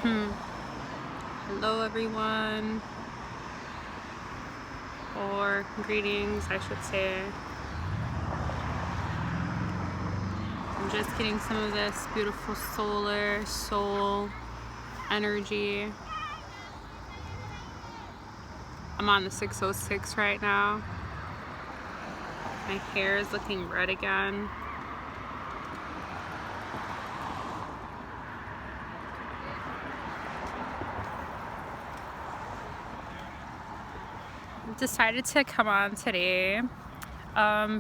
Hello everyone, or greetings I should say. I'm just getting some of this beautiful soul energy. I'm on the 606 right now. My hair is looking red again. Decided to come on today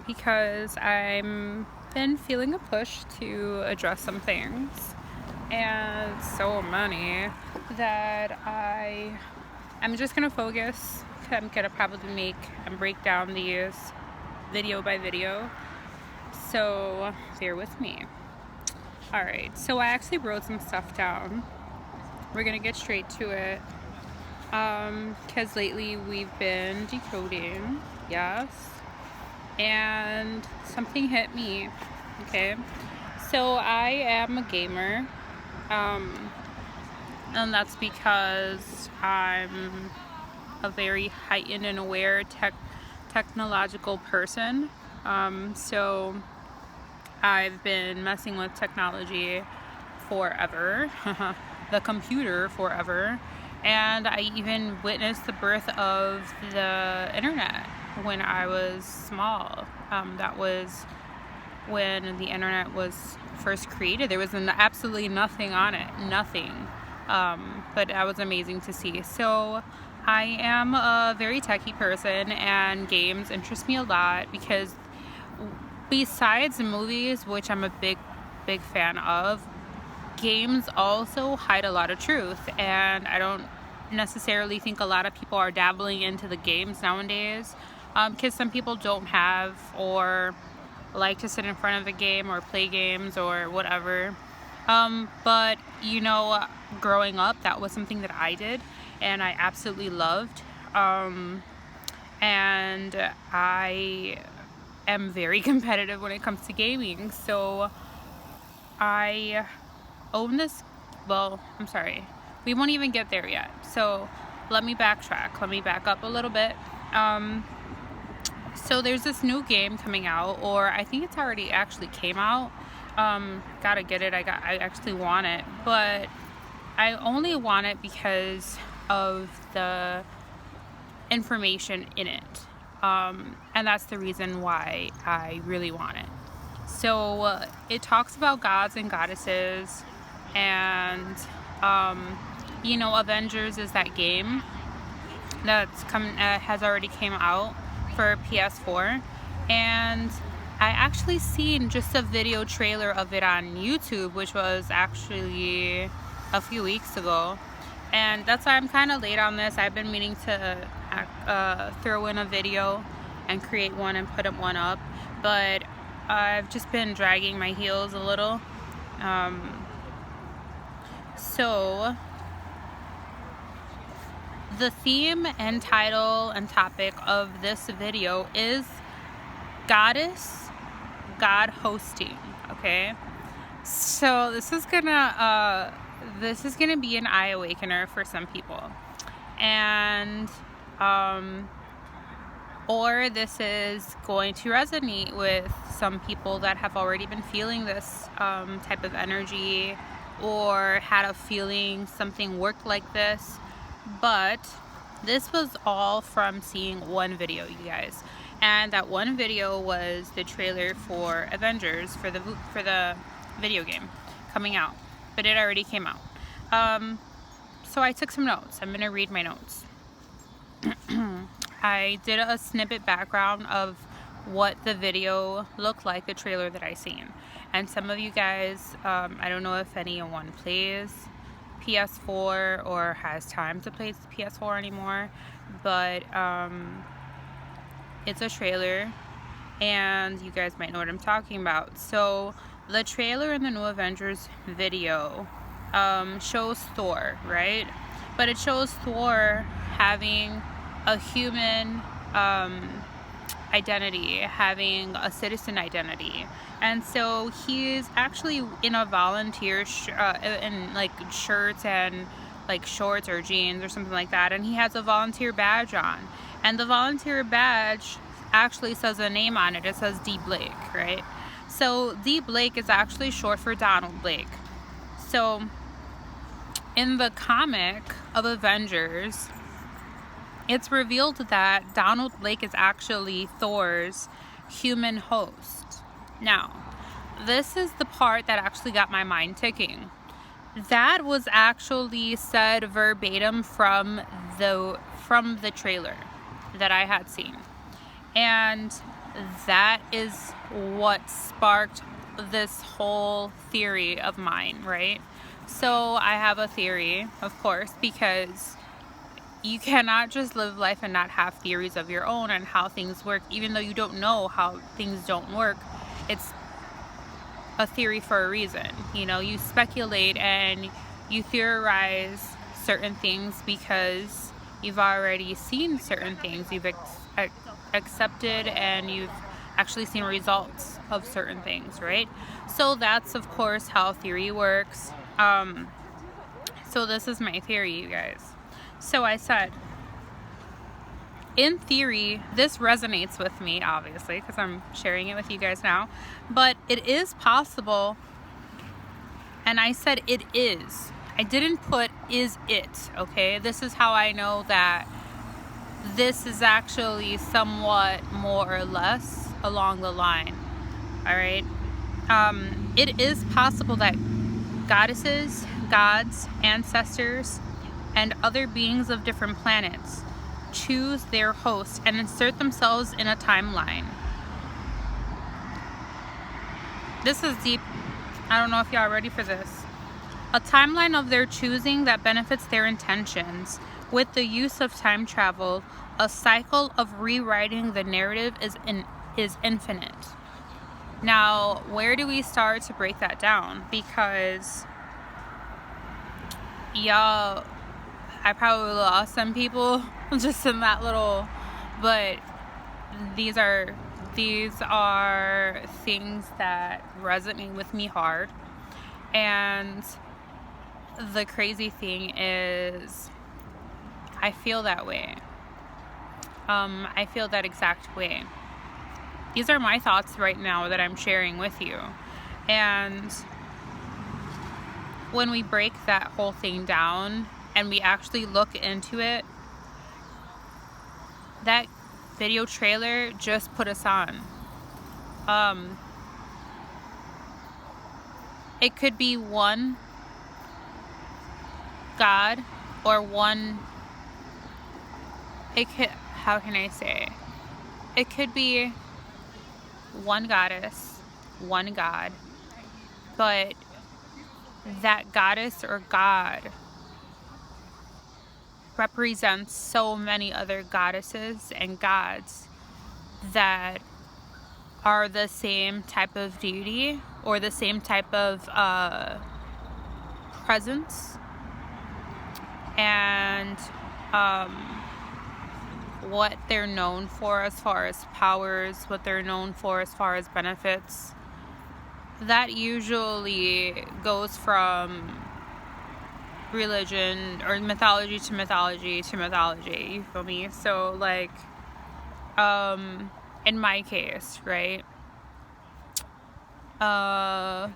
because I'm been feeling a push to address some things, and so many that I'm just gonna focus. I'm gonna probably make and break down these video by video, so bear with me. Alright, so I actually wrote some stuff down. We're gonna get straight to it. Because lately we've been decoding, yes, and something hit me, okay? So I am a gamer, and that's because I'm a very heightened and aware technological person. So I've been messing with technology forever, the computer forever. And I even witnessed the birth of the internet when I was small. That was when the internet was first created. There was absolutely nothing on it, nothing. But that was amazing to see. So I am a very techie person, and games interest me a lot because besides movies, which I'm a big fan of, games also hide a lot of truth, and I don't necessarily think a lot of people are dabbling into the games nowadays, because some people don't have or like to sit in front of a game or play games or whatever, but you know, growing up, that was something that I did and I absolutely loved, and I am very competitive when it comes to gaming. So I own this, well, I'm sorry, we won't even get there yet, so let me backtrack, let me back up a little bit. So there's this new game coming out, or I think it's already actually came out. Gotta get it, I actually want it, but I only want it because of the information in it, and that's the reason why I really want it. So it talks about gods and goddesses, and you know, Avengers is that game that's has already came out for PS4, and I actually seen just a video trailer of it on YouTube, which was actually a few weeks ago, and that's why I'm kind of late on this. I've been meaning to throw in a video and create one and put one up, but I've just been dragging my heels a little. So the theme and title and topic of this video is goddess, god hosting, okay? So this is gonna be an eye awakener for some people, and or this is going to resonate with some people that have already been feeling this type of energy, or had a feeling something worked like this. But this was all from seeing one video, you guys, and that one video was the trailer for Avengers, for the video game coming out, but it already came out. So I took some notes. I'm gonna read my notes. I did a snippet background of what the video looked like, the trailer that I seen. And some of you guys, I don't know if anyone plays PS4 or has time to play PS4 anymore, but it's a trailer and you guys might know what I'm talking about. So the trailer in the new Avengers video shows Thor, right? But it shows Thor having a human identity, having a citizen identity. And so he's actually in a volunteer in like shirts and like shorts or jeans or something like that, and he has a volunteer badge on, and the volunteer badge actually says a name on it. It says D. Blake, right? So D. Blake is actually short for Donald Blake. So in the comic of Avengers, it's revealed that Donald Blake is actually Thor's human host. Now, this is the part that actually got my mind ticking. That was actually said verbatim from the trailer that I had seen. And that is what sparked this whole theory of mine, right? So I have a theory, of course, because you cannot just live life and not have theories of your own and how things work, even though you don't know how things don't work. It's a theory for a reason. You know, you speculate and you theorize certain things because you've already seen certain things. You've accepted and you've actually seen results of certain things, right? So that's, of course, how theory works. So this is my theory, you guys. So I said, in theory, this resonates with me, obviously, because I'm sharing it with you guys now, but it is possible, and I said it is. I didn't put is it, okay? This is how I know that this is actually somewhat more or less along the line, all right? It is possible that goddesses, gods, ancestors, and other beings of different planets choose their host and insert themselves in a timeline. This is deep. I don't know if y'all are ready for this. A timeline of their choosing that benefits their intentions. With the use of time travel, a cycle of rewriting the narrative is infinite. Now, where do we start to break that down? Because y'all, I probably lost some people just in that little, but these are things that resonate with me hard. And the crazy thing is, I feel that way. I feel that exact way. These are my thoughts right now that I'm sharing with you. And when we break that whole thing down and we actually look into it, that video trailer just put us on. It could be one God or one, how can I say? It could be one goddess, one God, but that goddess or God represents so many other goddesses and gods that are the same type of deity or the same type of presence, and what they're known for as far as powers, what they're known for as far as benefits. That usually goes from religion or mythology to mythology to mythology, you feel me? So like, in my case, right, I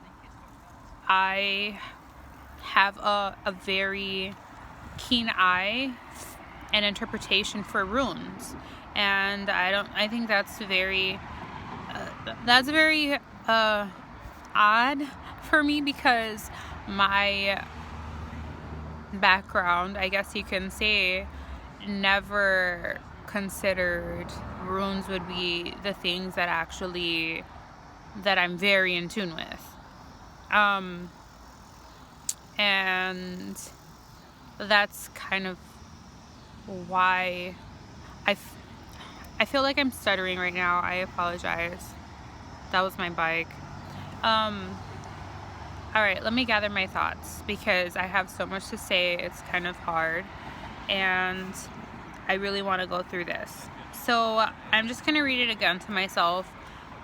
have a very keen eye and interpretation for runes, and I think that's very odd for me, because my background, I guess you can say, never considered runes would be the things that I'm very in tune with. And that's kind of why I feel like I'm stuttering right now. I apologize. That was my bike. Alright, let me gather my thoughts, because I have so much to say. It's kind of hard. And I really want to go through this. So I'm just going to read it again to myself,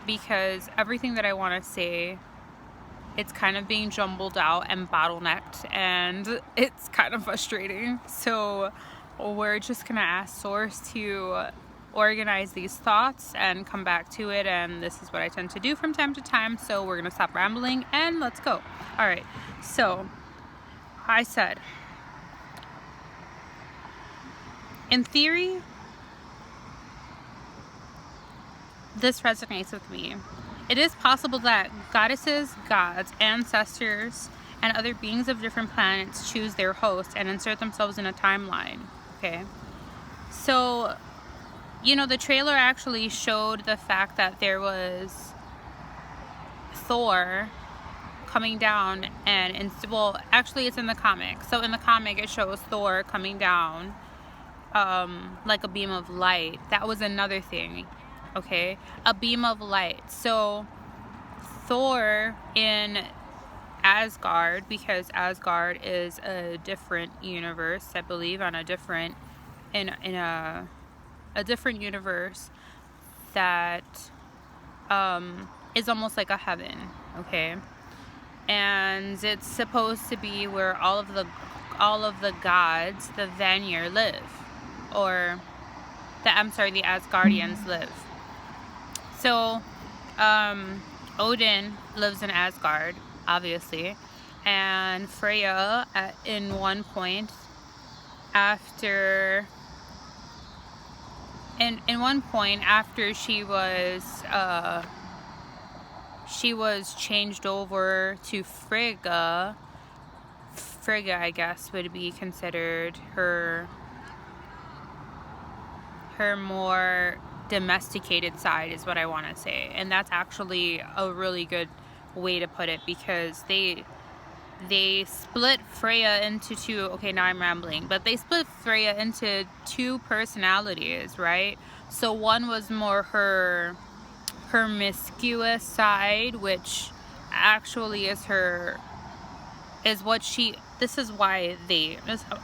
because everything that I want to say, it's kind of being jumbled out and bottlenecked, and it's kind of frustrating. So we're just going to ask Source to organize these thoughts and come back to it, and this is what I tend to do from time to time. So we're going to stop rambling and let's go. All right, so I said, in theory, this resonates with me. It is possible that goddesses, gods, ancestors, and other beings of different planets choose their host and insert themselves in a timeline. Okay, so the trailer actually showed the fact that there was Thor coming down, and well, actually it's in the comic. So in the comic it shows Thor coming down like a beam of light. That was another thing. Okay, a beam of light. So Thor in Asgard, because Asgard is a different universe, I believe, on a different in a different universe that is almost like a heaven. Okay, and it's supposed to be where all of the gods, the Vanir, live, or the Asgardians live. So Odin lives in Asgard, obviously, and Freya in one point after she was changed over to Frigga, I guess, would be considered her more domesticated side, is what I want to say. And that's actually a really good way to put it, because they split Freya into two. Okay, now I'm rambling, but they split Freya into two personalities, right? So one was more her promiscuous side, which actually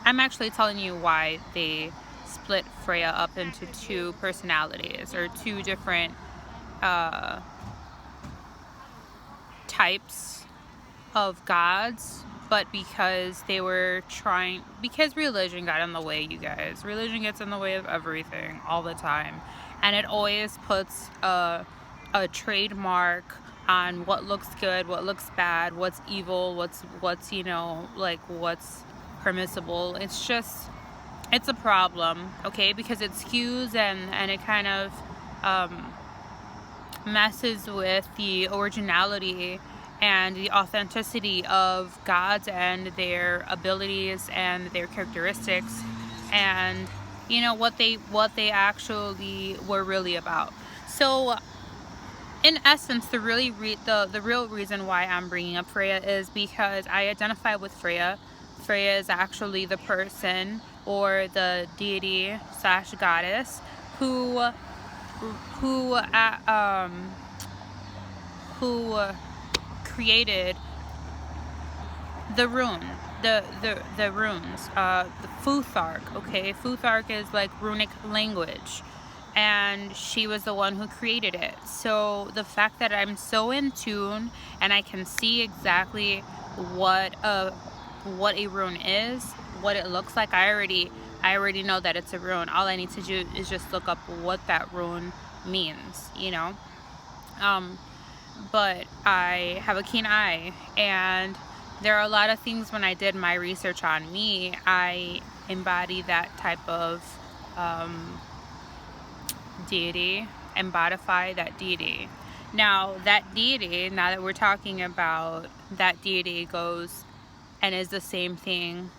I'm actually telling you why they split Freya up into two personalities, or two different types of gods. But because because religion got in the way, you guys. Religion gets in the way of everything all the time, and it always puts a trademark on what looks good, what looks bad, what's evil, what's permissible. It's a problem, okay, because it skews and it kind of messes with the originality and the authenticity of gods and their abilities and their characteristics, and what they actually were really about. So in essence, the real reason why I'm bringing up Freya is because I identify with Freya. Freya is actually the person, or the deity / goddess who created the runes, the Futhark. Okay, Futhark is like runic language, and she was the one who created it. So the fact that I'm so in tune and I can see exactly what a rune is, what it looks like, I already know that it's a rune. All I need to do is just look up what that rune means, but I have a keen eye, and there are a lot of things. When I did my research on me, I embody that type of deity, embodify that deity. Now that deity, now that we're talking about that deity, goes and is the same thing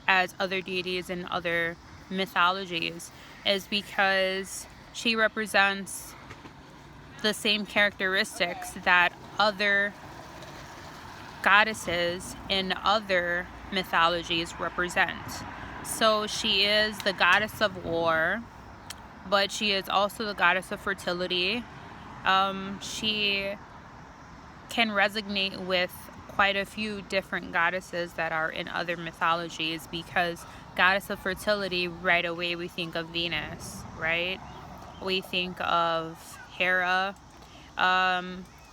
as other deities in other mythologies, is because she represents the same characteristics that other goddesses in other mythologies represent. So she is the goddess of war, but she is also the goddess of fertility. She can resonate with quite a few different goddesses that are in other mythologies, because goddess of fertility, right away we think of Venus, right? We think of Hera.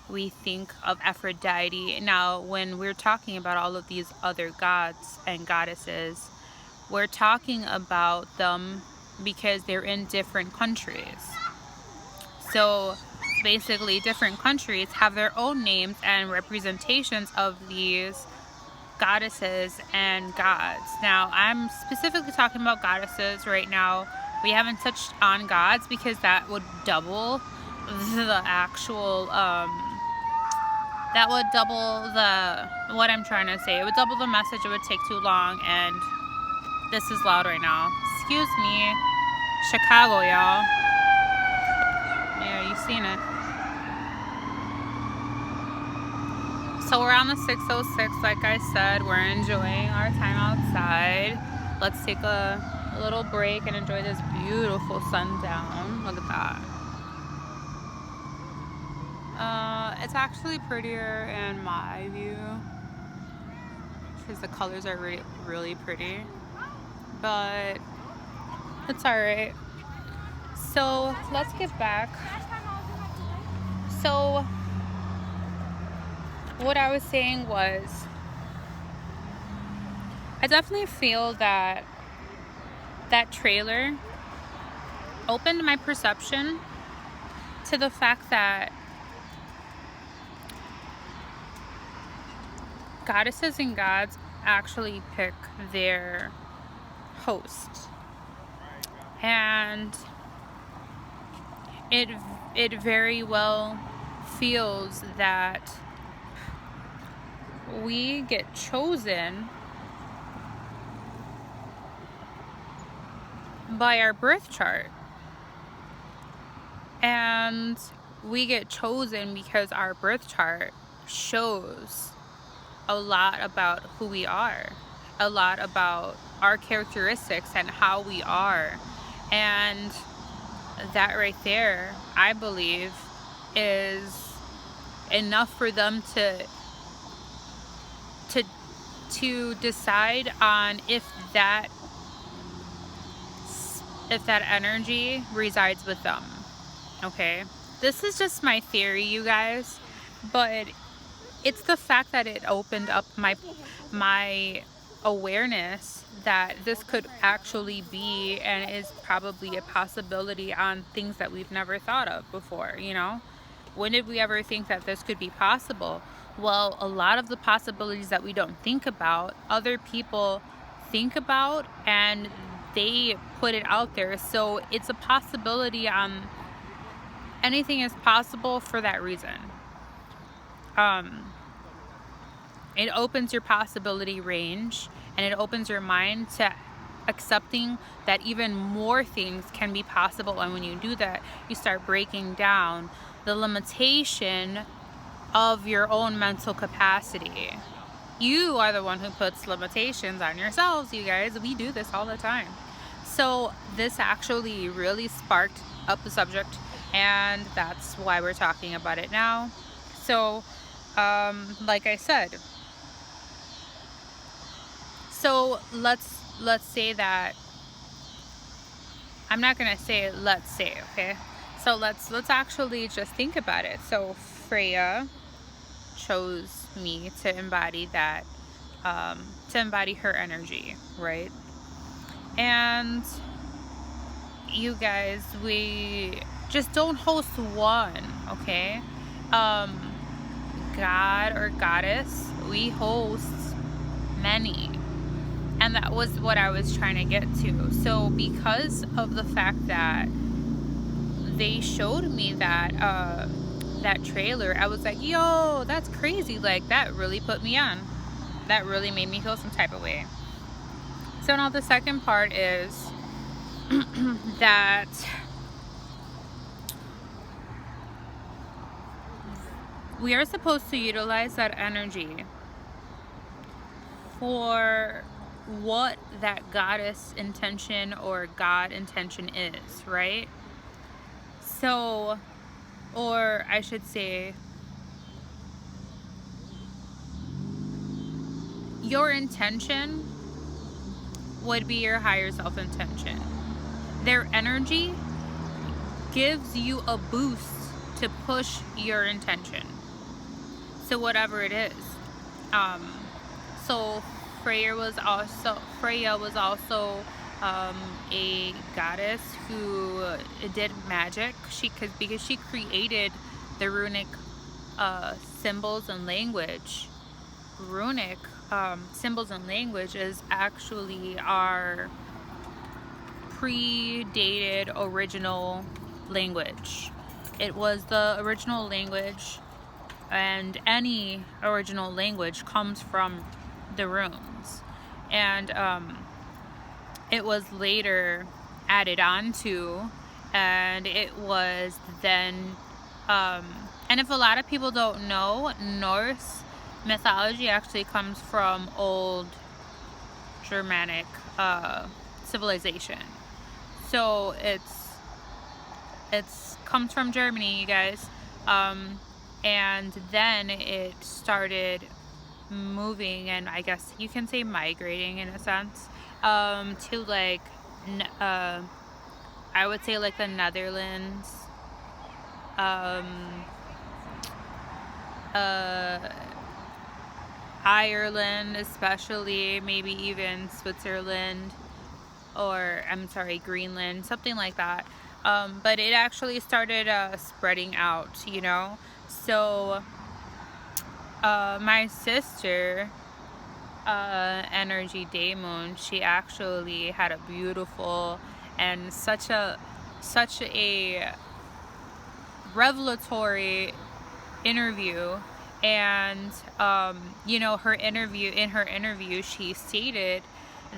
We think of Aphrodite. Now, when we're talking about all of these other gods and goddesses, we're talking about them because they're in different countries. So basically, different countries have their own names and representations of these goddesses and gods. Now, I'm specifically talking about goddesses right now. We haven't touched on gods because that would double the actual, that would double what I'm trying to say. It would double the message. It would take too long, and this is loud right now. Excuse me. Chicago, y'all. Yeah, you seen it. So we're on the 606, like I said. We're enjoying our time outside. Let's take a little break and enjoy this beautiful sundown. Look at that. It's actually prettier in my view because the colors are really pretty, but it's alright. So let's get back. So what I was saying was, I definitely feel that that trailer opened my perception to the fact that goddesses and gods actually pick their host, and it very well feels that we get chosen by our birth chart, and we get chosen because our birth chart shows a lot about who we are, a lot about our characteristics and how we are. And that right there, I believe, is enough for them to decide on if that energy resides with them. Okay, this is just my theory, you guys, but it's the fact that it opened up my awareness that this could actually be and is probably a possibility on things that we've never thought of before, you know? When did we ever think that this could be possible? Well, a lot of the possibilities that we don't think about, other people think about and they put it out there. So it's a possibility. Anything is possible for that reason. It opens your possibility range, and it opens your mind to accepting that even more things can be possible. And when you do that, you start breaking down the limitation of your own mental capacity. You are the one who puts limitations on yourselves, you guys. We do this all the time. So this actually really sparked up the subject, and that's why we're talking about it now. So like I said, so let's say that, I'm not gonna say let's say, okay? So let's actually just think about it. So Freya chose me to embody that, to embody her energy, right? And you guys, we just don't host one, okay? God or goddess, we host many. And that was what I was trying to get to. So because of the fact that they showed me that that trailer, I was like, yo, that's crazy. Like, that really put me on. That really made me feel some type of way. So now the second part is that we are supposed to utilize that energy for what that goddess intention or God intention is, right? So, or I should say, your intention would be your higher self intention. Their energy gives you a boost to push your intention. So whatever it is. So Freya was also a goddess who did magic. Because she created the runic symbols and language. Runic symbols and language is actually our predated original language. It was the original language, and any original language comes from the runes, and it was later added on to, and it was then and if a lot of people don't know, Norse mythology actually comes from old Germanic civilization. So it's comes from Germany, you guys. And then it started moving, and I guess you can say migrating in a sense, to like I would say like the Netherlands, Ireland especially, maybe even Switzerland, or I'm sorry, Greenland, something like that. But it actually started spreading out, you know. So my sister, Energy Daemon, she actually had a beautiful and such a revelatory interview. And you know, in her interview she stated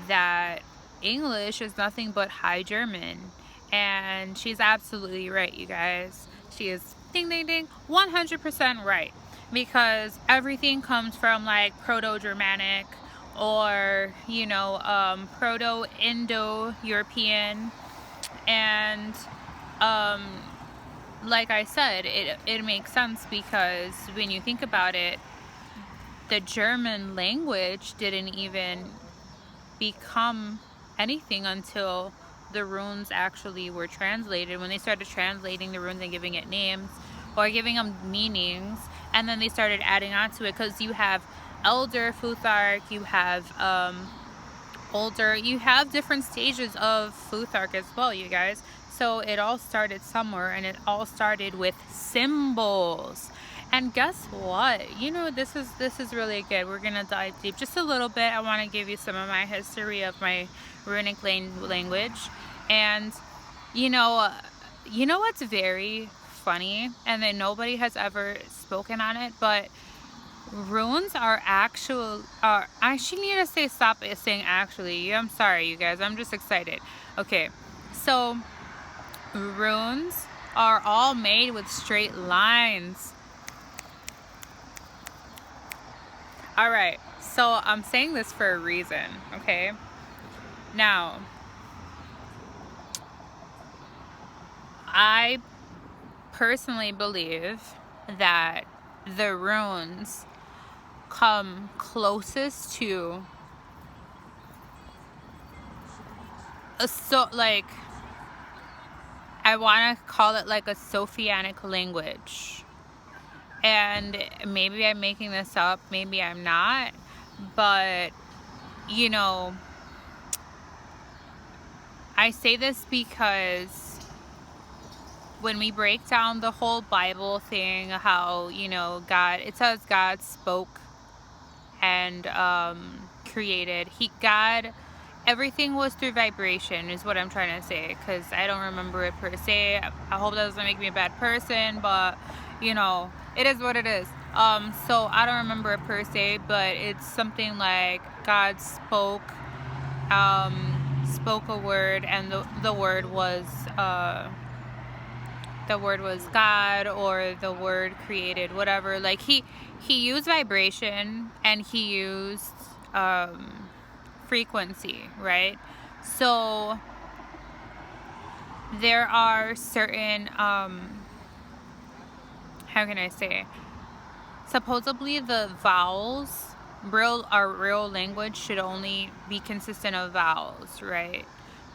that English is nothing but High German, and she's absolutely right, you guys. She is ding ding ding 100% right, because everything comes from like Proto-Germanic, or you know, Proto-Indo-European, and like I said, it makes sense, because when you think about it, the German language didn't even become anything until the runes actually were translated. When they started translating the runes and giving it names or giving them meanings, and then they started adding on to it, because you have Elder Futhark, you have Older, you have different stages of Futhark as well, you guys. So it all started somewhere, and it all started with symbols. And guess what? You know, this is really good. We're gonna dive deep just a little bit. I want to give you some of my history of my runic language. And you know what's very funny, and that nobody has ever spoken on it, but runes are actual. I should need to stop saying actually. I'm sorry, you guys. I'm just excited. Okay, so runes are all made with straight lines. All right, so I'm saying this for a reason, okay? Now, I personally believe that the runes come closest to I want to call it like a Sophianic language. And maybe I'm making this up, maybe I'm not, but you know, I say this because when we break down the whole Bible thing, how, you know, it says God spoke and created. Everything was through vibration, is what I'm trying to say, because I don't remember it per se. I hope that doesn't make me a bad person, but you know, it is what it is. So I don't remember it per se, but it's something like God spoke a word, and the word was God, or the word created, whatever. Like he used vibration, and he used frequency, right? So there are certain how can I say, supposedly the vowels our real language should only be consistent of vowels, right?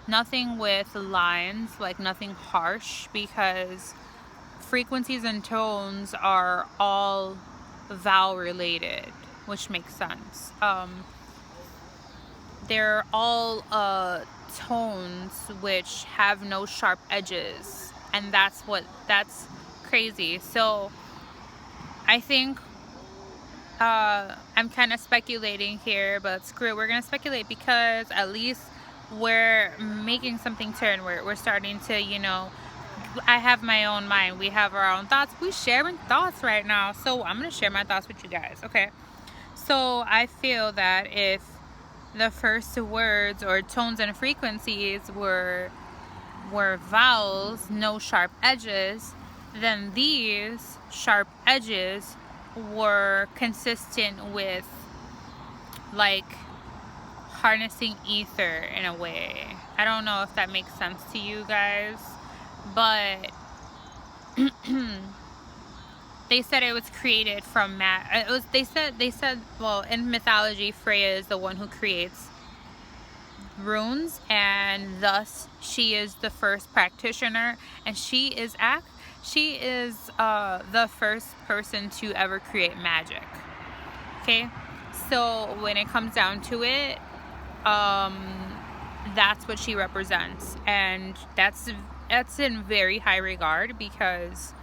Nothing with lines, like nothing harsh, because frequencies and tones are all vowel related, which makes sense. They're all tones which have no sharp edges, and that's crazy. So I think I'm kind of speculating here, but screw it, we're gonna speculate, because at least we're making something turn. We're starting to, you know, I have my own mind, we have our own thoughts, we sharing thoughts right now, so I'm gonna share my thoughts with you guys. Okay, so I feel that if the first words or tones and frequencies were vowels, no sharp edges, then these sharp edges were consistent with like harnessing ether in a way. I don't know if that makes sense to you guys, but they said it was created from they said well, in mythology, Freya is the one who creates runes, and thus she is the first practitioner, and she is the first person to ever create magic. Okay, so when it comes down to it, that's what she represents, and that's in very high regard, because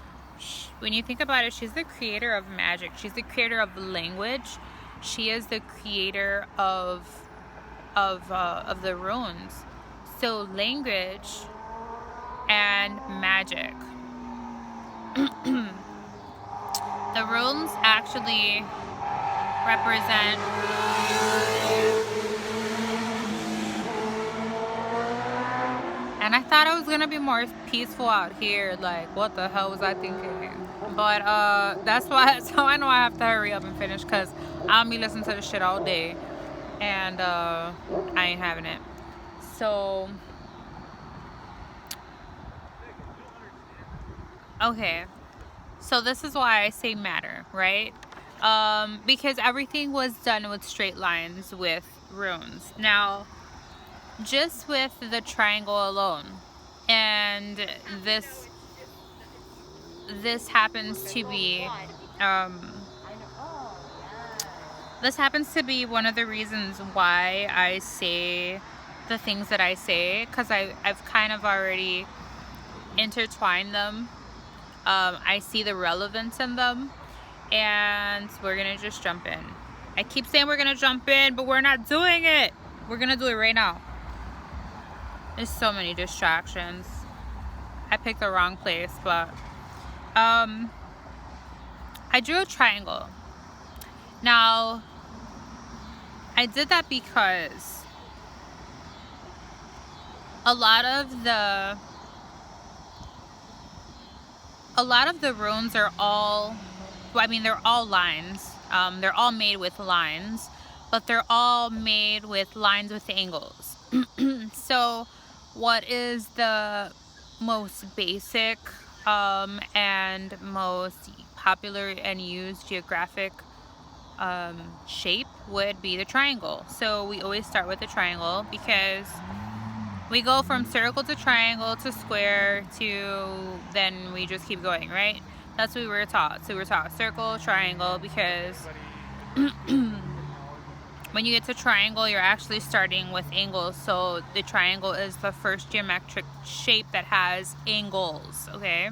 when you think about it, she's the creator of magic, she's the creator of language, she is the creator of the runes. So language and magic. The runes actually represent and I thought it was gonna be more peaceful out here. Like, what the hell was I thinking? But that's why, so I know I have to hurry up and finish, because I'll be listening to this shit all day, and I ain't having it. So okay, so this is why I say matter, right? Because everything was done with straight lines with runes. Now, just with the triangle alone, and this happens to be one of the reasons why I say the things that I say, because I've kind of already intertwined them. I see the relevance in them, and we're gonna just jump in. I keep saying we're gonna jump in, but we're not doing it. We're gonna do it right now. There's so many distractions. I picked the wrong place, but I drew a triangle. Now, I did that because a lot of the runes are all, well, I mean, they're all lines. They're all made with lines, but they're all made with lines with angles. So what is the most basic and most popular and used geographic shape would be the triangle. So we always start with the triangle, because we go from circle to triangle to square to, then we just keep going, right? That's what we were taught. So we were taught circle, triangle, because when you get to triangle, you're actually starting with angles. So the triangle is the first geometric shape that has angles, okay?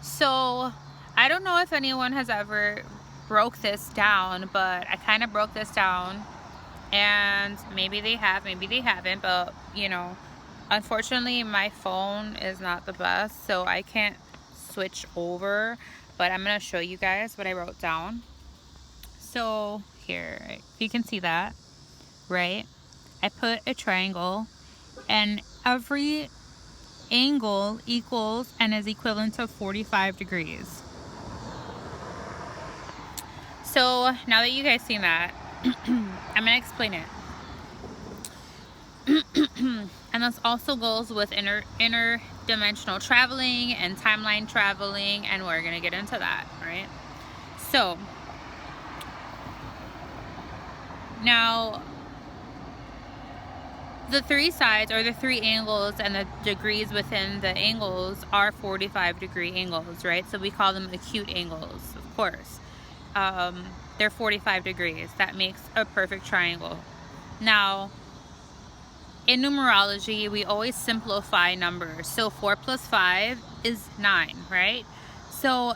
So I don't know if anyone has ever broke this down, but I kind of broke this down, and maybe they have, maybe they haven't, but you know, unfortunately my phone is not the best, so I can't switch over, but I'm gonna show you guys what I wrote down. So here, you can see that, right? I put a triangle, and every angle equals and is equivalent to 45 degrees. So now that you guys seen that, I'm gonna explain it. And this also goes with interdimensional traveling and timeline traveling, and we're gonna get into that, right? So Now, the three sides, or the three angles and the degrees within the angles, are 45-degree angles, right? So we call them acute angles, of course. They're 45 degrees. That makes a perfect triangle. Now, in numerology, we always simplify numbers. So 4 plus 5 is 9, right? So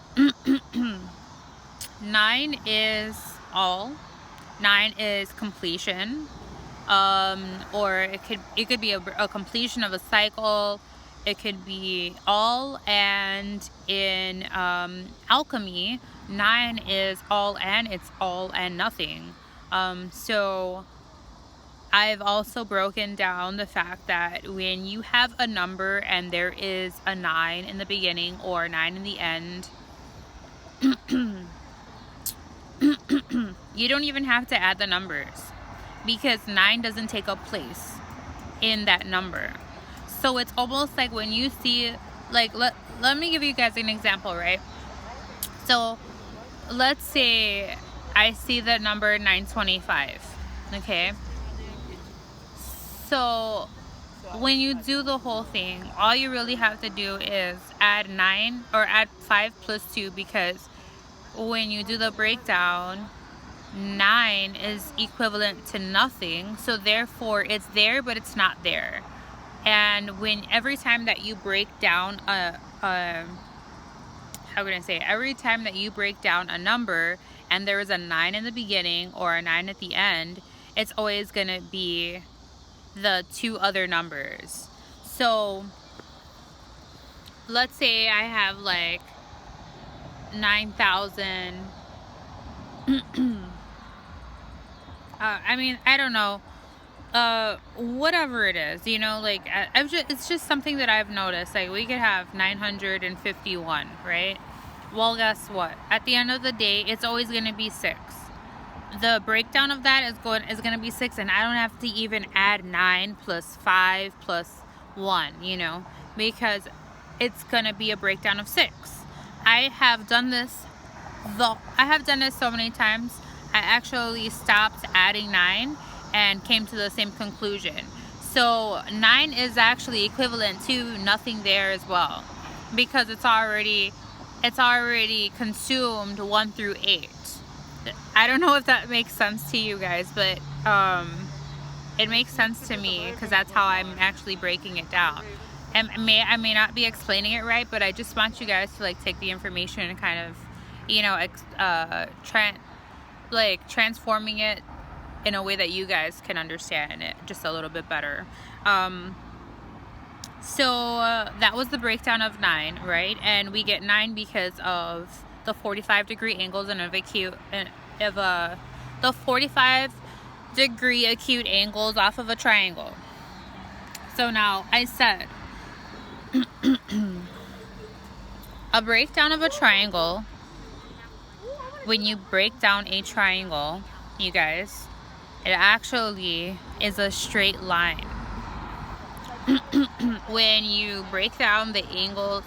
9 is all. 9 is completion. Or it could be a completion of a cycle. It could be all. And in alchemy, 9 is all, and it's all and nothing. So I've also broken down the fact that when you have a number and there is a 9 in the beginning or a 9 in the end, you don't even have to add the numbers, because 9 doesn't take a place in that number. So it's almost like when you see, like, let me give you guys an example, right? So let's say I see the number 925, okay? So when you do the whole thing, all you really have to do is add 9 or add 5 plus 2, because when you do the breakdown, 9 is equivalent to nothing, so therefore it's there but it's not there. And every time that you break down every time that you break down a number and there is a 9 in the beginning or a 9 at the end, it's always gonna be the two other numbers. So let's say I have like 9,000 I don't know, whatever it is, you know, like, it's just something that I've noticed. Like, we could have 951, right? Well, guess what? At the end of the day, it's always going to be 6. The breakdown of that is going to be 6, and I don't have to even add 9 plus 5 plus 1, you know, because it's going to be a breakdown of 6. I have done this so many times. I actually stopped adding 9 and came to the same conclusion. So 9 is actually equivalent to nothing there as well, because it's already consumed 1 through 8. I don't know if that makes sense to you guys, but it makes sense to me, because that's how I'm actually breaking it down. And I may not be explaining it right, but I just want you guys to, like, take the information and kind of, you know, transforming it in a way that you guys can understand it just a little bit better. So that was the breakdown of 9, right? And we get 9 because of the 45-degree angles and the 45-degree acute angles off of a triangle. So now I said a breakdown of a triangle. When you break down a triangle, you guys, it actually is a straight line. When you break down the angles,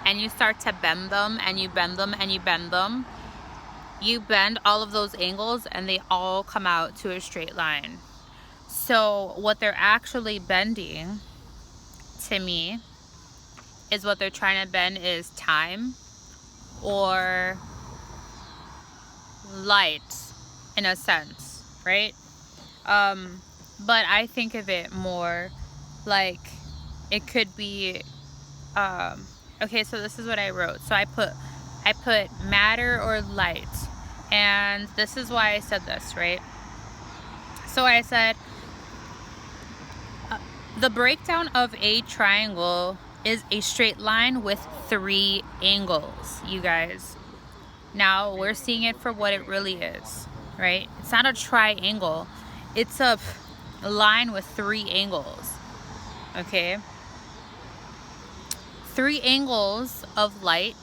and you start to bend them, and you bend them, and you bend them, you bend all of those angles and they all come out to a straight line. So what they're actually bending, to me, is what they're trying to bend is time or light, in a sense, right? But I think of it more like it could be, okay, so this is what I wrote. So I put matter or light, and this is why I said this, right? So I said the breakdown of a triangle is a straight line with 3 angles, you guys. Now we're seeing it for what it really is, right? It's not a triangle, it's a line with 3 angles, okay? 3 angles of light,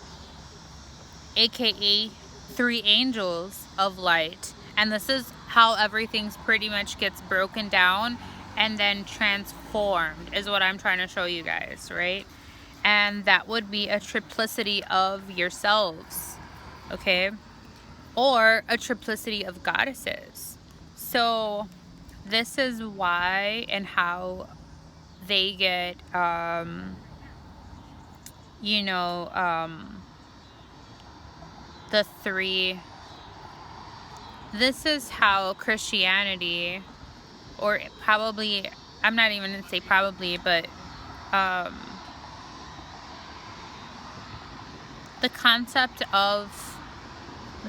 aka 3 angels of light. And this is how everything's pretty much gets broken down and then transformed, is what I'm trying to show you guys, right? And that would be a triplicity of yourselves, okay? or a triplicity of goddesses. So this is why and how they get, you know, the three. This is how Christianity, or probably, I'm not even going to say probably, but the concept of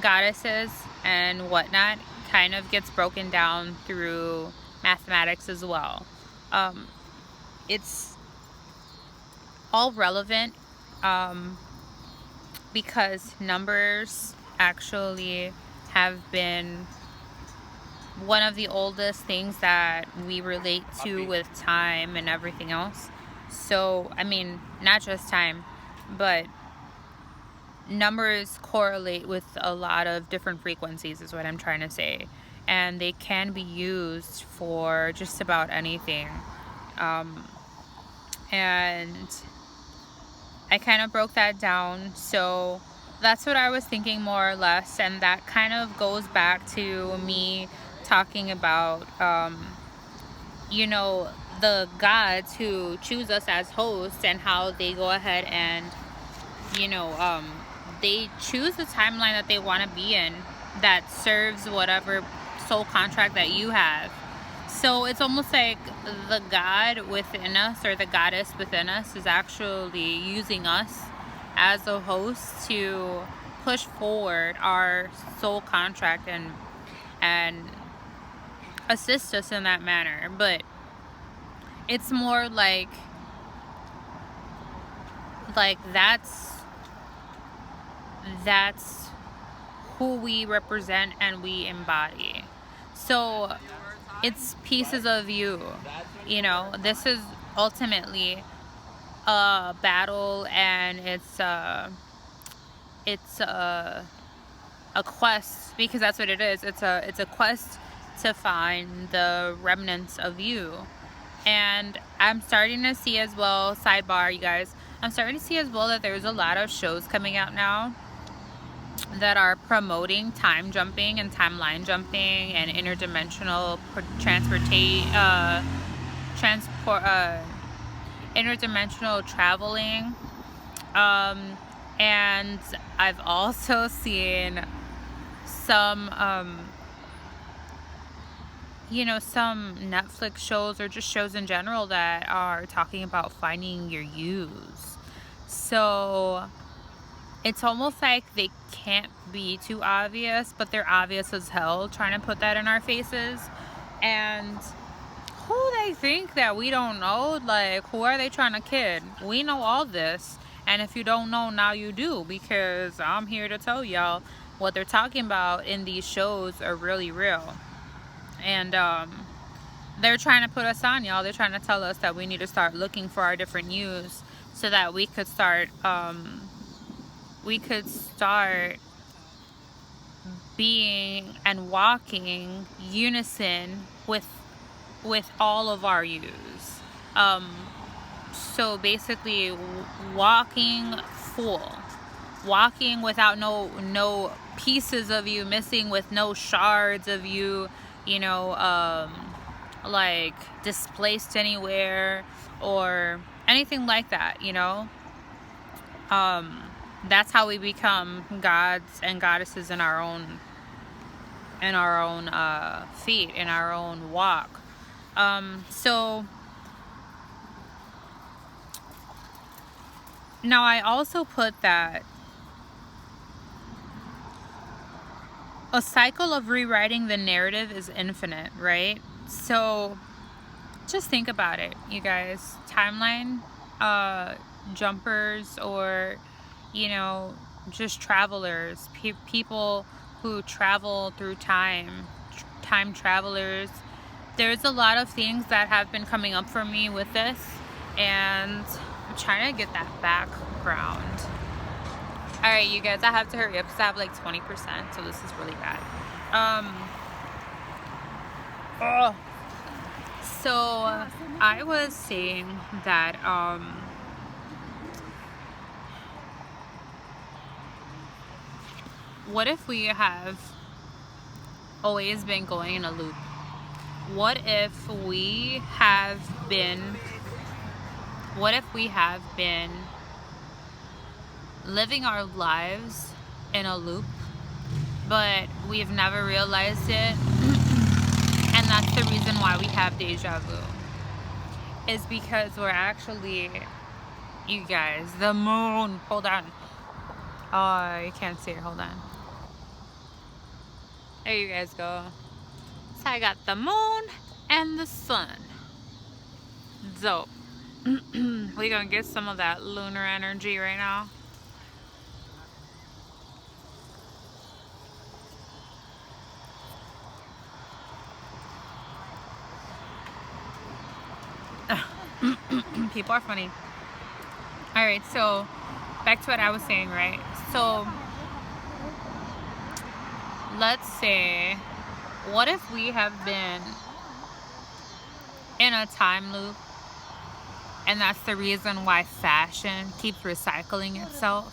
goddesses and whatnot kind of gets broken down through mathematics as well. It's all relevant because numbers actually have been one of the oldest things that we relate to with time and everything else. So, I mean, not just time, but numbers correlate with a lot of different frequencies is what I'm trying to say. And they can be used for just about anything. And I kind of broke that down. So that's what I was thinking more or less. And that kind of goes back to me talking about, you know, the gods who choose us as hosts and how they go ahead and, you know, they choose the timeline that they want to be in that serves whatever soul contract that you have. So it's almost like the God within us, or the goddess within us, is actually using us as a host to push forward our soul contract and assist us in that manner. But it's more like that's who we represent and we embody. So it's pieces of you, you know. This is ultimately a battle, and it's a quest, because that's what it is. It's a quest to find the remnants of you. And I'm starting to see as well, sidebar you guys, I'm starting to see as well that there's a lot of shows coming out now that are promoting time jumping and timeline jumping and interdimensional traveling. And I've also seen some you know, some Netflix shows or just shows in general that are talking about finding your use. So it's almost like they can't be too obvious, but they're obvious as hell, trying to put that in our faces. And who they think that we don't know? Like, who are they trying to kid? We know all this. And if you don't know, now you do, because I'm here to tell y'all what they're talking about in these shows are really real. And they're trying to put us on, y'all. They're trying to tell us that we need to start looking for our different yous so that we could start being and walking unison with all of our yous. So basically, walking full, walking without no pieces of you missing, with no shards of you, you know, like displaced anywhere or anything like that, you know. That's how we become gods and goddesses in our own feet, in our own walk. So now I also put that a cycle of rewriting the narrative is infinite, right? So just think about it, you guys. Timeline jumpers, or, you know, just travelers, people who travel through time travelers. There's a lot of things that have been coming up for me with this, and I'm trying to get that background. Alright, you guys, I have to hurry up because I have like 20%, so this is really bad. So I was saying that what if we have always been going in a loop? What if we have been living our lives in a loop, but we've never realized it? And that's the reason why we have deja vu, is because we're actually, you guys, the moon, hold on. Oh, you can't see it, hold on. There you guys go. So I got the moon and the sun. Dope. We're gonna get some of that lunar energy right now. People are funny. Alright, so back to what I was saying, right? So let's say, what if we have been in a time loop, and that's the reason why fashion keeps recycling itself?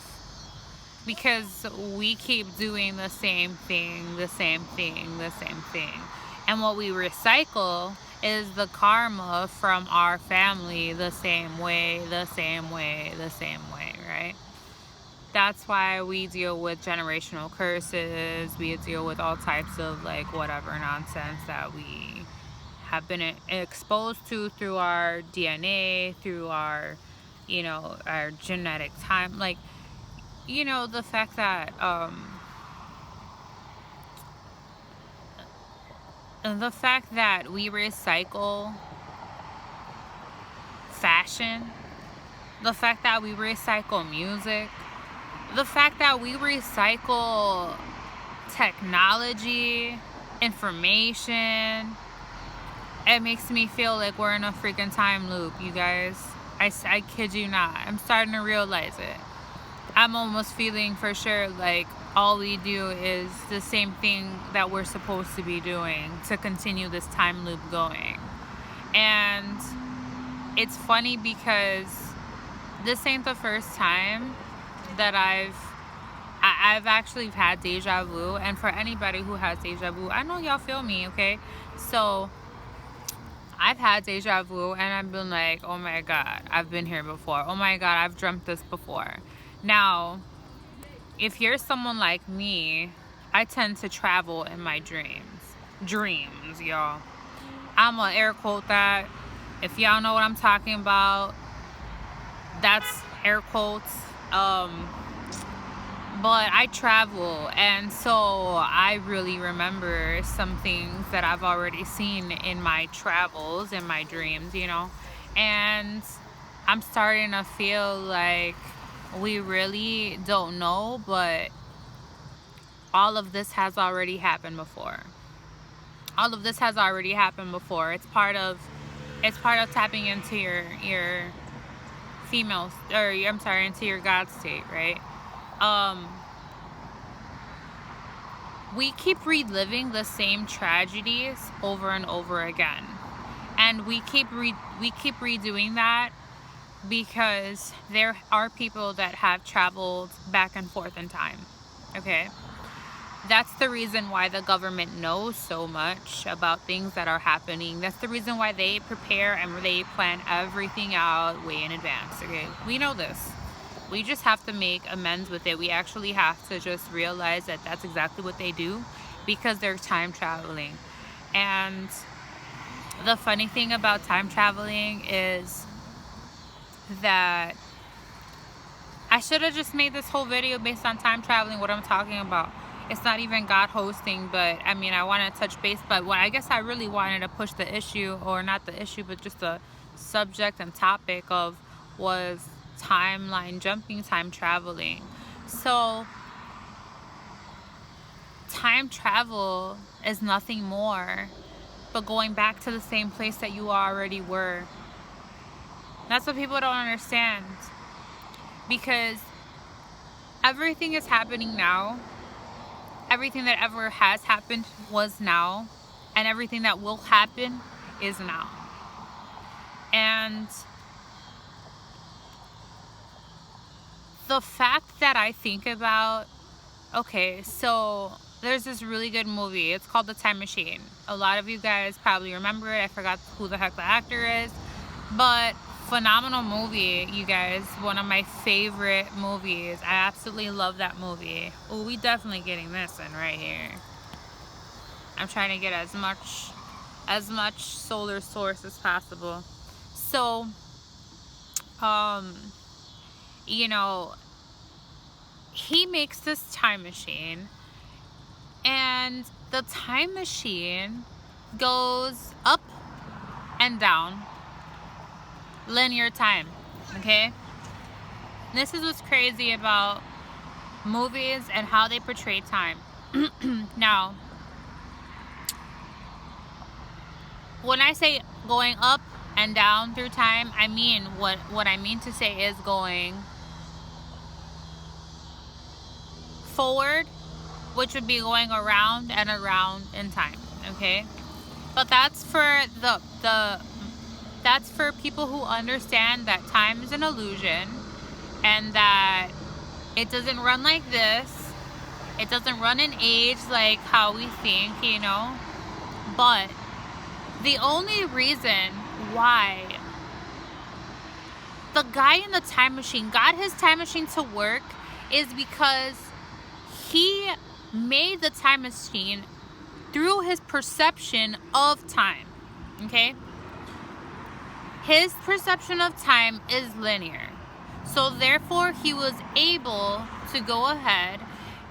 Because we keep doing the same thing, the same thing, the same thing. And what we recycle is the karma from our family, the same way, the same way, the same way, right? That's why we deal with generational curses. We deal with all types of like whatever nonsense that we have been exposed to through our DNA, through our, you know, our genetic time. Like, you know, the fact that we recycle fashion, the fact that we recycle music, the fact that we recycle technology, information, it makes me feel like we're in a freaking time loop, you guys. I kid you not. I'm starting to realize it. I'm almost feeling for sure like all we do is the same thing that we're supposed to be doing to continue this time loop going. And it's funny because this ain't the first time that I've actually had deja vu. And for anybody who has deja vu, I know y'all feel me, okay? So I've had deja vu and I've been like, oh my God, I've been here before. Oh my God, I've dreamt this before. Now, if you're someone like me, I tend to travel in my dreams. Dreams, y'all. I'm gonna air quote that. If y'all know what I'm talking about, that's air quotes. But I travel, and so I really remember some things that I've already seen in my travels, in my dreams, you know. And I'm starting to feel like we really don't know, but all of this has already happened before. All of this has already happened before. It's part of tapping into your female, or I'm sorry, into your God state, right? We keep reliving the same tragedies over and over again, and we keep redoing that because there are people that have traveled back and forth in time. Okay, that's the reason why the government knows so much about things that are happening. That's the reason why they prepare and they plan everything out way in advance. Okay, we know this. We just have to make amends with it. We actually have to just realize that that's exactly what they do because they're time traveling. And the funny thing about time traveling is that I should have just made this whole video based on time traveling, what I'm talking about. It's not even God hosting, but I mean, I want to touch base, but what I guess I really wanted to push the issue, or not the issue, but just the subject and topic of, was timeline jumping, time traveling. So time travel is nothing more but going back to the same place that you already were. That's what people don't understand, because everything is happening now. Everything that ever has happened was now, and everything that will happen is now. And the fact that I think about Okay, so there's this really good movie. It's called The Time Machine. A lot of you guys probably remember it. I forgot who the heck the actor is. But phenomenal movie, you guys. One of my favorite movies. I absolutely love that movie. Oh, we definitely getting this in right here. I'm trying to get as much solar source as possible. So, you know, he makes this time machine, and the time machine goes up and down linear time. Okay, this is what's crazy about movies and how they portray time. Now, when I say going up and down through time, I mean what I mean to say is going forward, which would be going around and around in time. Okay, but that's for that's for people who understand that time is an illusion, and that it doesn't run like this. It doesn't run in age like how we think, you know. But the only reason why the guy in the time machine got his time machine to work is because he made the time machine through his perception of time. Okay? His perception of time is linear. So therefore, he was able to go ahead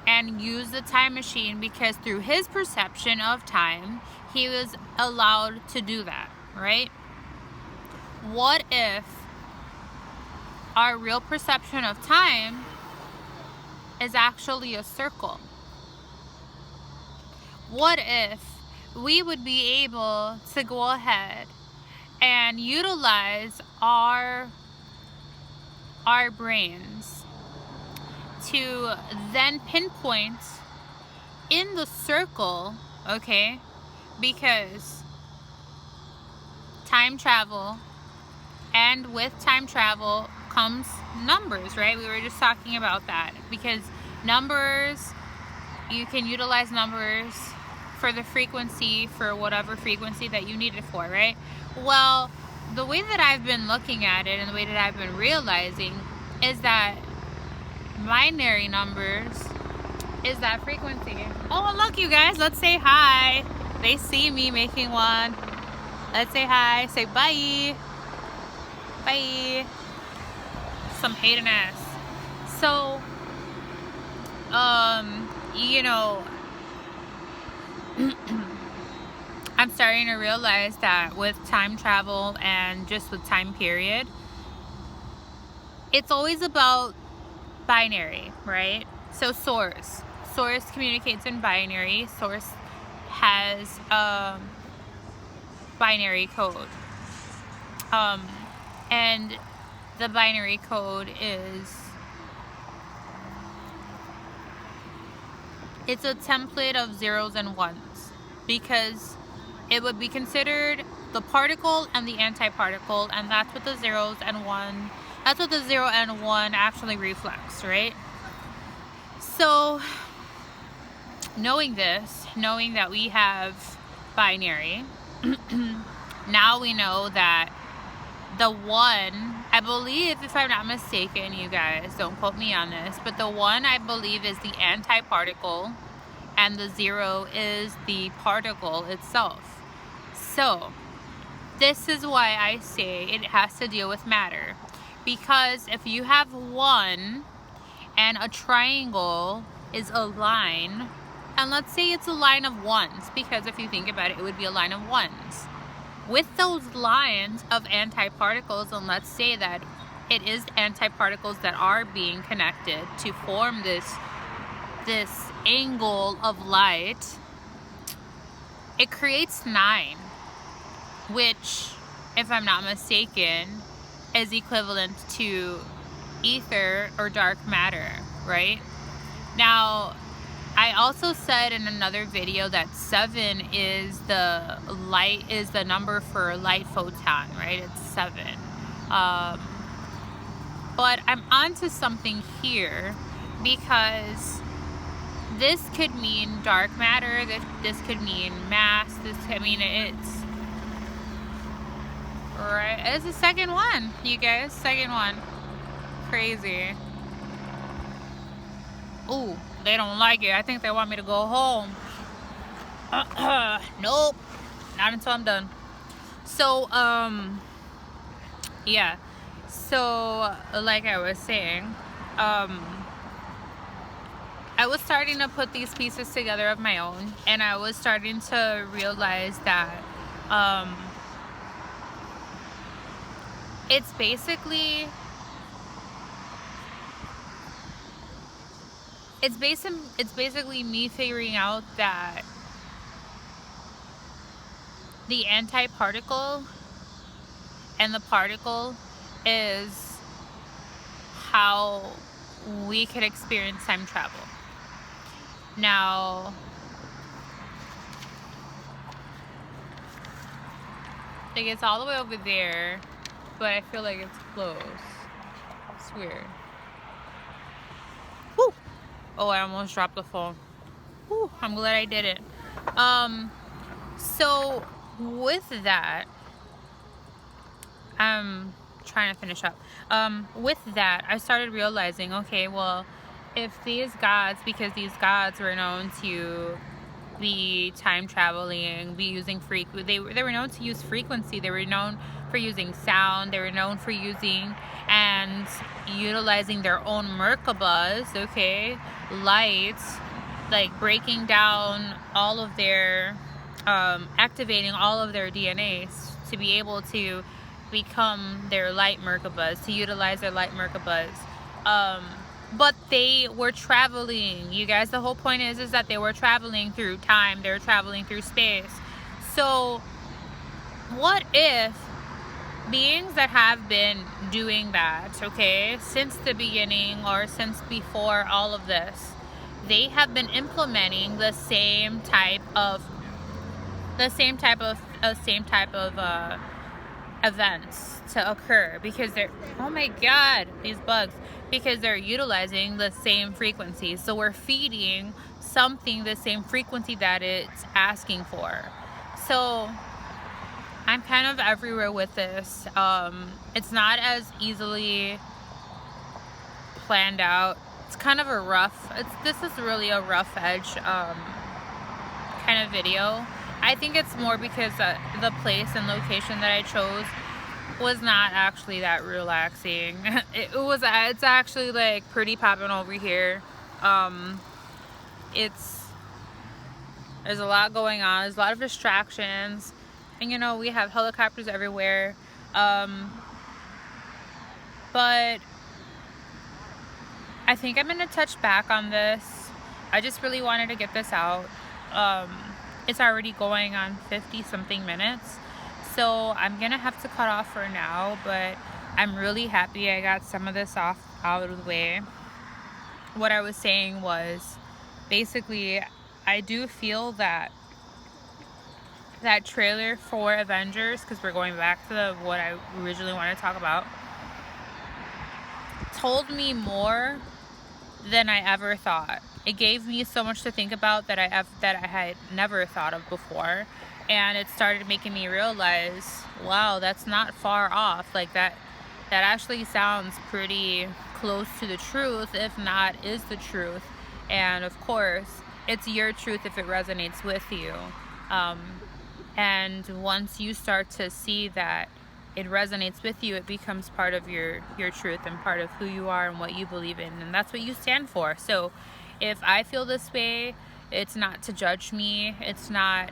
and use the time machine because through his perception of time, he was allowed to do that, right? What if our real perception of time is actually a circle? What if we would be able to go ahead and utilize our brains to then pinpoint in the circle, okay? Because time travel, and with time travel comes numbers, right? We were just talking about that, because numbers, you can utilize numbers for the frequency, for whatever frequency that you need it for, right? Well, the way that I've been looking at it and the way that I've been realizing is that binary numbers is that frequency. Oh, and look, you guys, let's say hi. They see me making one. Let's say hi. Say bye. Bye. Some hating ass. So, you know, I'm starting to realize that with time travel and just with time period, it's always about binary, right? So source communicates in binary. Source has binary code, and the binary code is, it's a template of zeros and ones, because it would be considered the particle and the antiparticle, and that's what the zeros and one, that's what the 0 and 1 actually reflects, right? So knowing this, knowing that we have binary, now we know that the 1, I believe, if I'm not mistaken, you guys, don't quote me on this, but the 1, I believe, is the antiparticle, and the 0 is the particle itself. So this is why I say it has to deal with matter, because if you have 1 and a triangle is a line, and let's say it's a line of 1s, because if you think about it, it would be a line of 1s. With those lines of antiparticles, and let's say that it is antiparticles that are being connected to form this angle of light, it creates 9, which, if I'm not mistaken, is equivalent to ether or dark matter, right? Now, I also said in another video that 7 is the number for light photon, right? It's 7. But I'm onto something here, because this could mean dark matter, this could mean mass, it's right, it's the second one, you guys, second one. Crazy. Ooh, they don't like it. I think they want me to go home. Nope, not until I'm done. So yeah, so like I was saying, I was starting to put these pieces together of my own, and I was starting to realize that it's basically me figuring out that the antiparticle and the particle is how we could experience time travel. Now, like, it's all the way over there, but I feel like it's close. It's weird. Woo! Oh, I almost dropped the phone. Woo! I'm glad I did it. So with that, I'm trying to finish up. With that, I started realizing, okay, well, if these gods, because these gods were known to be time traveling, be using they were known to use frequency, they were known for using sound, they were known for using and utilizing their own Merkabas, okay, light, like breaking down all of their activating all of their DNAs to be able to become their light Merkabas, to utilize their light Merkabas. But they were traveling, you guys. The whole point is that they were traveling through time, they were traveling through space. So what if beings that have been doing that, okay, since the beginning or since before all of this, they have been implementing the same type of events to occur, because they're, oh my god, these bugs, because they're utilizing the same frequency. So we're feeding something the same frequency that it's asking for. So I'm kind of everywhere with this. It's not as easily planned out. It's kind of a rough, this is really a rough edge kind of video. I think it's more because the place and location that I chose was not actually that relaxing. It's actually like pretty popping over here. There's a lot going on. There's a lot of distractions, and you know, we have helicopters everywhere. But I think I'm gonna touch back on this. I just really wanted to get this out. It's already going on 50 something minutes, so I'm gonna have to cut off for now, but I'm really happy I got some of this out of the way. What I was saying was, basically, I do feel that trailer for Avengers, because we're going back to what I originally wanted to talk about, told me more than I ever thought. It gave me so much to think about that I had never thought of before, and it started making me realize, wow, that's not far off. Like that actually sounds pretty close to the truth, if not is the truth. And of course, it's your truth if it resonates with you. And once you start to see that it resonates with you, it becomes part of your truth and part of who you are and what you believe in, and that's what you stand for. So if I feel this way, it's not to judge me. It's not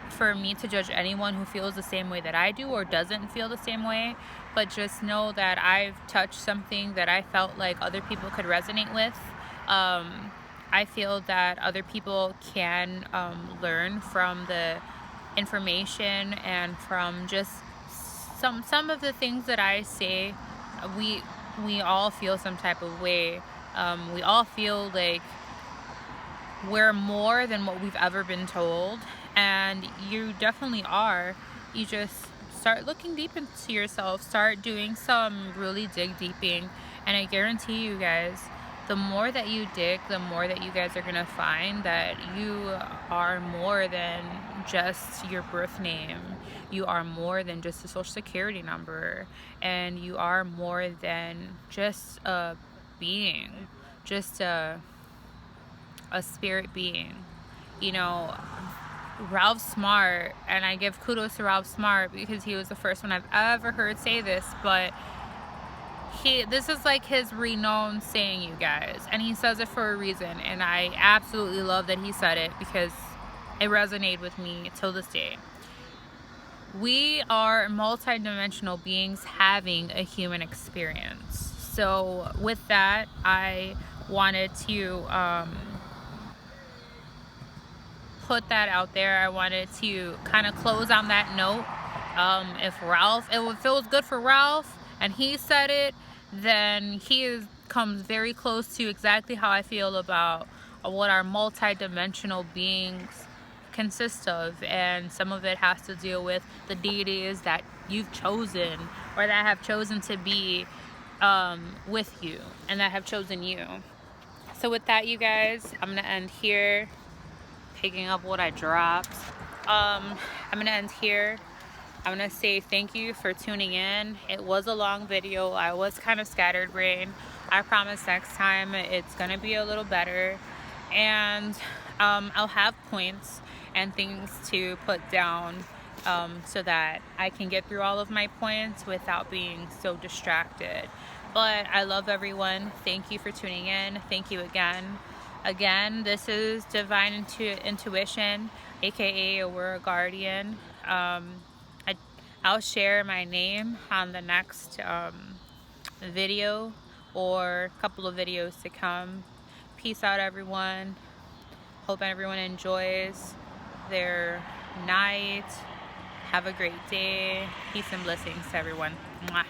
for me to judge anyone who feels the same way that I do or doesn't feel the same way, but just know that I've touched something that I felt like other people could resonate with. I feel that other people can learn from the information and from just some of the things that I say. We all feel some type of way. We all feel like we're more than what we've ever been told, and you definitely are. You just start looking deep into yourself, start doing some really dig deeping, and I guarantee you guys, the more that you dig, the more that you guys are gonna find that you are more than just your birth name. You are more than just a social security number, and you are more than just a being, just a spirit being. You know, Ralph Smart, and I give kudos to Ralph Smart because he was the first one I've ever heard say this, but this is like his renowned saying, you guys, and he says it for a reason, and I absolutely love that he said it because it resonated with me till this day. We are multidimensional beings having a human experience. So with that, I wanted to put that out there. I wanted to kind of close on that note. If it was good for Ralph and he said it, then comes very close to exactly how I feel about what our multi-dimensional beings consist of, and some of it has to deal with the deities that you've chosen or that have chosen to be with you and that have chosen you. So with that, you guys, I'm gonna end here, picking up what I dropped. I'm gonna end here. I'm gonna say thank you for tuning in. It was a long video. I was kind of scatterbrained. I promise next time it's gonna be a little better, and I'll have points and things to put down so that I can get through all of my points without being so distracted. But I love everyone. Thank you for tuning in. Thank you again. Again, this is Divine Intuition, aka Aurora Guardian. I'll share my name on the next video or a couple of videos to come. Peace out, everyone. Hope everyone enjoys their night. Have a great day. Peace and blessings to everyone. Mwah.